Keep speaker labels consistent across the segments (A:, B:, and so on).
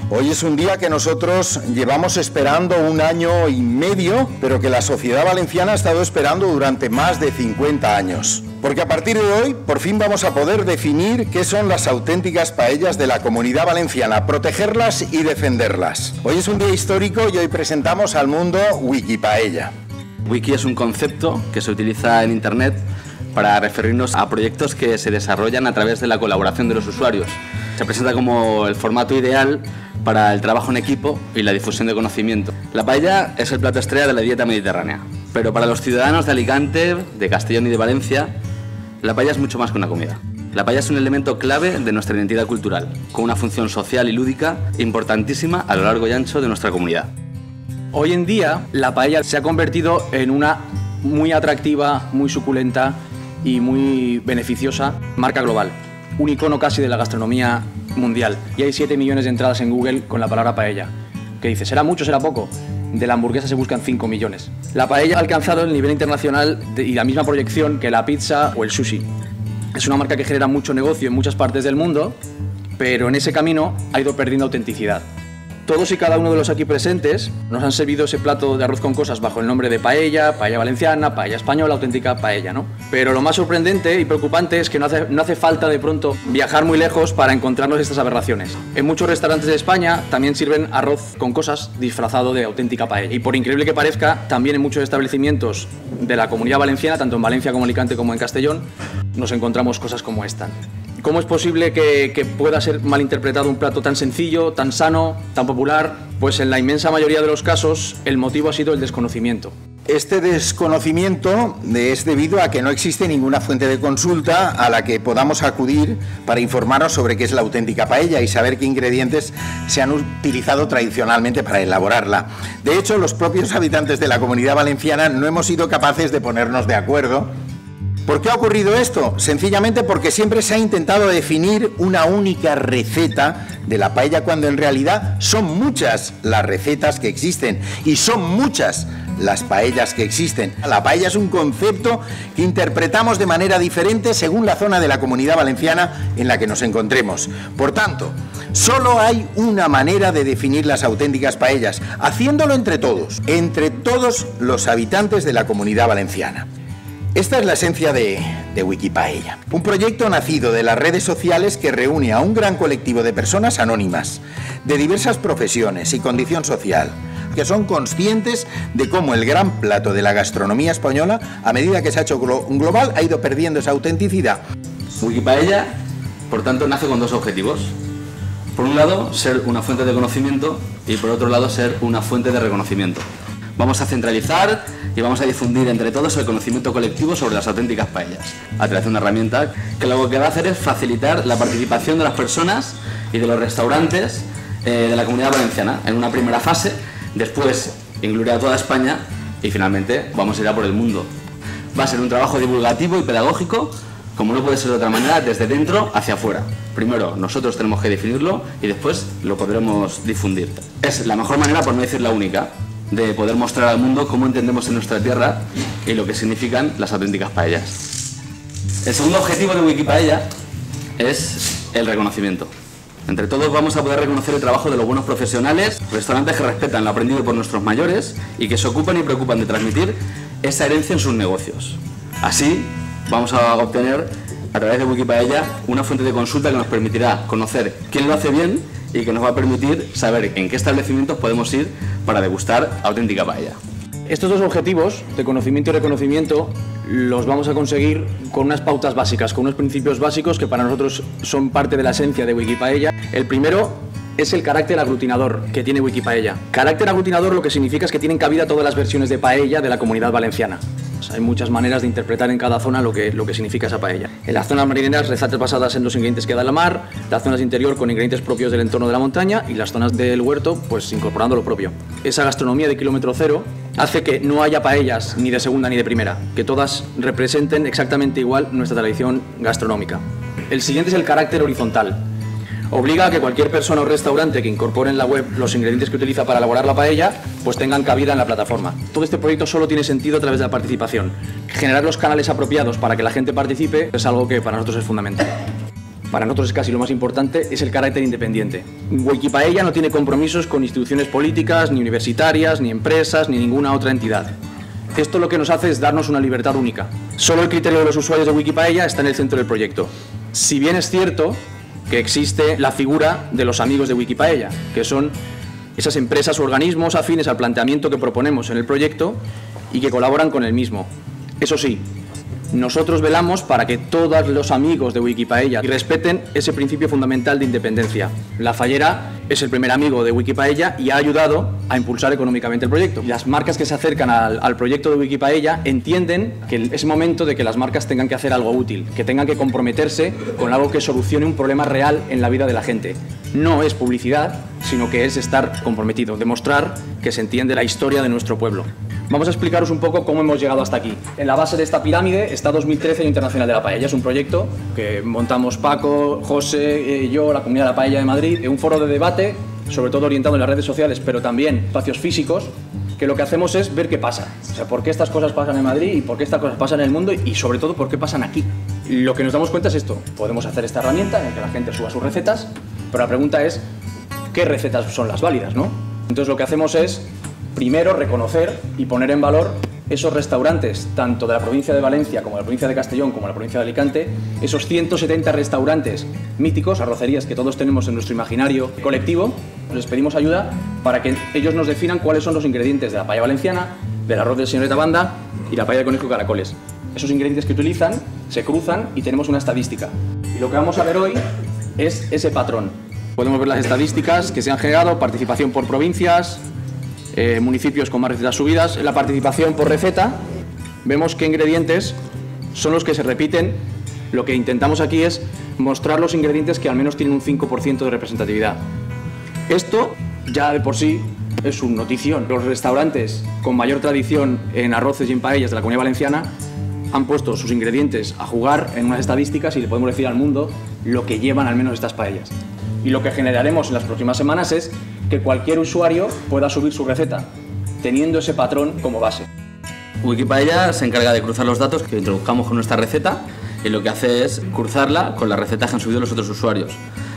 A: Hoy es un día que nosotros llevamos esperando 1 año y medio, pero que la sociedad valenciana ha estado esperando durante más de 50 años. Porque a partir de hoy, por fin vamos a poder definir qué son las auténticas paellas de la Comunidad Valenciana, protegerlas y defenderlas. Hoy es un día histórico y hoy presentamos al mundo Wikipaella.
B: Wiki es un concepto que se utiliza en Internet para referirnos a proyectos que se desarrollan a través de la colaboración de los usuarios. Se presenta como el formato ideal para el trabajo en equipo y la difusión de conocimiento. La paella es el plato estrella de la dieta mediterránea, pero para los ciudadanos de Alicante, de Castellón y de Valencia, la paella es mucho más que una comida. La paella es un elemento clave de nuestra identidad cultural, con una función social y lúdica importantísima a lo largo y ancho de nuestra comunidad.
C: Hoy en día, la paella se ha convertido en una muy atractiva, muy suculenta y muy beneficiosa marca global. Un icono casi de la gastronomía mundial. Y hay 7 millones de entradas en Google con la palabra paella. ¿Qué dice? ¿Será mucho, será poco? De la hamburguesa se buscan 5 millones. La paella ha alcanzado el nivel internacional y la misma proyección que la pizza o el sushi. Es una marca que genera mucho negocio en muchas partes del mundo, pero en ese camino ha ido perdiendo autenticidad. Todos y cada uno de los aquí presentes nos han servido ese plato de arroz con cosas bajo el nombre de paella, paella valenciana, paella española, auténtica paella, ¿no? Pero lo más sorprendente y preocupante es que no hace falta de pronto viajar muy lejos para encontrarnos estas aberraciones. En muchos restaurantes de España también sirven arroz con cosas disfrazado de auténtica paella. Y por increíble que parezca, también en muchos establecimientos de la Comunidad Valenciana, tanto en Valencia como en Alicante como en Castellón, nos encontramos cosas como esta. ¿Cómo es posible que pueda ser malinterpretado un plato tan sencillo, tan sano, tan popular? Pues en la inmensa mayoría de los casos el motivo ha sido el desconocimiento.
A: Este desconocimiento es debido a que no existe ninguna fuente de consulta a la que podamos acudir para informarnos sobre qué es la auténtica paella y saber qué ingredientes se han utilizado tradicionalmente para elaborarla. De hecho, los propios habitantes de la Comunidad Valenciana no hemos sido capaces de ponernos de acuerdo. ¿Por qué ha ocurrido esto? Sencillamente porque siempre se ha intentado definir una única receta de la paella cuando en realidad son muchas las recetas que existen y son muchas las paellas que existen. La paella es un concepto que interpretamos de manera diferente según la zona de la Comunidad Valenciana en la que nos encontremos. Por tanto, solo hay una manera de definir las auténticas paellas, haciéndolo entre todos los habitantes de la Comunidad Valenciana. Esta es la esencia de Wikipaella, un proyecto nacido de las redes sociales que reúne a un gran colectivo de personas anónimas, de diversas profesiones y condición social, que son conscientes de cómo el gran plato de la gastronomía española, a medida que se ha hecho global, ha ido perdiendo esa autenticidad.
B: Wikipaella, por tanto, nace con 2 objetivos. Por un lado, ser una fuente de conocimiento y por otro lado, ser una fuente de reconocimiento. Vamos a centralizar y vamos a difundir entre todos el conocimiento colectivo sobre las auténticas paellas a través de una herramienta que lo que va a hacer es facilitar la participación de las personas y de los restaurantes de la Comunidad Valenciana en una primera fase, después incluirá a toda España y finalmente vamos a ir a por el mundo. Va a ser un trabajo divulgativo y pedagógico, como no puede ser de otra manera, desde dentro hacia afuera. Primero nosotros tenemos que definirlo y después lo podremos difundir. Es la mejor manera, por no decir la única, de poder mostrar al mundo cómo entendemos en nuestra tierra y lo que significan las auténticas paellas. El segundo objetivo de Wikipaella es el reconocimiento. Entre todos vamos a poder reconocer el trabajo de los buenos profesionales, restaurantes que respetan lo aprendido por nuestros mayores y que se ocupan y preocupan de transmitir esa herencia en sus negocios. Así vamos a obtener a través de Wikipaella una fuente de consulta que nos permitirá conocer quién lo hace bien y que nos va a permitir saber en qué establecimientos podemos ir para degustar auténtica paella.
C: Estos 2 objetivos de conocimiento y reconocimiento los vamos a conseguir con unas pautas básicas, con unos principios básicos que para nosotros son parte de la esencia de Wikipaella. El primero es el carácter aglutinador que tiene Wikipaella. Carácter aglutinador lo que significa es que tienen cabida todas las versiones de paella de la Comunidad Valenciana. Hay muchas maneras de interpretar en cada zona lo que significa esa paella. En las zonas marineras, recetas basadas en los ingredientes que da la mar, las zonas interior con ingredientes propios del entorno de la montaña y las zonas del huerto, pues incorporando lo propio. Esa gastronomía de kilómetro cero hace que no haya paellas ni de segunda ni de primera, que todas representen exactamente igual nuestra tradición gastronómica. El siguiente es el carácter horizontal. Obliga a que cualquier persona o restaurante que incorpore en la web los ingredientes que utiliza para elaborar la paella, pues tengan cabida en la plataforma. Todo este proyecto solo tiene sentido a través de la participación. Generar los canales apropiados para que la gente participe es algo que para nosotros es fundamental. para nosotros es casi lo más importante, es el carácter independiente. Wikipaella no tiene compromisos con instituciones políticas, ni universitarias, ni empresas, ni ninguna otra entidad. Esto lo que nos hace es darnos una libertad única. Solo el criterio de los usuarios de Wikipaella está en el centro del proyecto. Si bien es cierto que existe la figura de los amigos de Wikipaella, que son esas empresas o organismos afines al planteamiento que proponemos en el proyecto y que colaboran con el mismo. Eso sí, nosotros velamos para que todos los amigos de Wikipaella respeten ese principio fundamental de independencia. La Fallera es el primer amigo de Wikipaella y ha ayudado a impulsar económicamente el proyecto. Las marcas que se acercan al proyecto de Wikipaella entienden que es momento de que las marcas tengan que hacer algo útil, que tengan que comprometerse con algo que solucione un problema real en la vida de la gente. No es publicidad, sino que es estar comprometido, demostrar que se entiende la historia de nuestro pueblo. Vamos a explicaros un poco cómo hemos llegado hasta aquí. En la base de esta pirámide está 2013 Año Internacional de la Paella. Es un proyecto que montamos Paco, José, yo, la Comunidad de la Paella de Madrid, un foro de debate, sobre todo orientado en las redes sociales, pero también espacios físicos, que lo que hacemos es ver qué pasa. O sea, por qué estas cosas pasan en Madrid y por qué estas cosas pasan en el mundo y sobre todo por qué pasan aquí. Lo que nos damos cuenta es esto. Podemos hacer esta herramienta en la que la gente suba sus recetas, pero la pregunta es ¿qué recetas son las válidas, no? Entonces lo que hacemos es primero reconocer y poner en valor esos restaurantes, tanto de la provincia de Valencia como de la provincia de Castellón como de la provincia de Alicante, esos 170 restaurantes míticos, arrocerías que todos tenemos en nuestro imaginario colectivo. Les pedimos ayuda para que ellos nos definan cuáles son los ingredientes de la paella valenciana, del arroz del señorita Banda y la paella de conejo y caracoles. Esos ingredientes que utilizan se cruzan y tenemos una estadística. Y lo que vamos a ver hoy es ese patrón. Podemos ver las estadísticas que se han generado, participación por provincias, municipios con más recetas subidas. En la participación por receta vemos qué ingredientes son los que se repiten. Lo que intentamos aquí es mostrar los ingredientes que al menos tienen un 5% de representatividad. Esto ya de por sí es un notición. Los restaurantes con mayor tradición en arroces y en paellas de la Comunidad Valenciana han puesto sus ingredientes a jugar en unas estadísticas y le podemos decir al mundo lo que llevan al menos estas paellas. Y lo que generaremos en las próximas semanas es que cualquier usuario pueda subir su receta, teniendo ese patrón como base.
B: Wikipaella se encarga de cruzar los datos que introduzcamos con nuestra receta y lo que hace es cruzarla con las recetas que han subido los otros usuarios.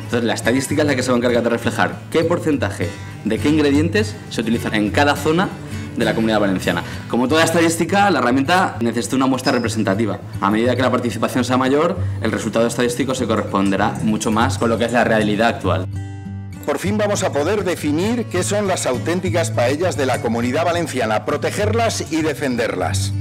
B: Entonces la estadística es la que se va a encargar de reflejar qué porcentaje de qué ingredientes se utilizan en cada zona de la Comunidad Valenciana. Como toda estadística, la herramienta necesita una muestra representativa. A medida que la participación sea mayor, el resultado estadístico se corresponderá mucho más con lo que es la realidad actual.
A: Por fin vamos a poder definir qué son las auténticas paellas de la Comunidad Valenciana, protegerlas y defenderlas.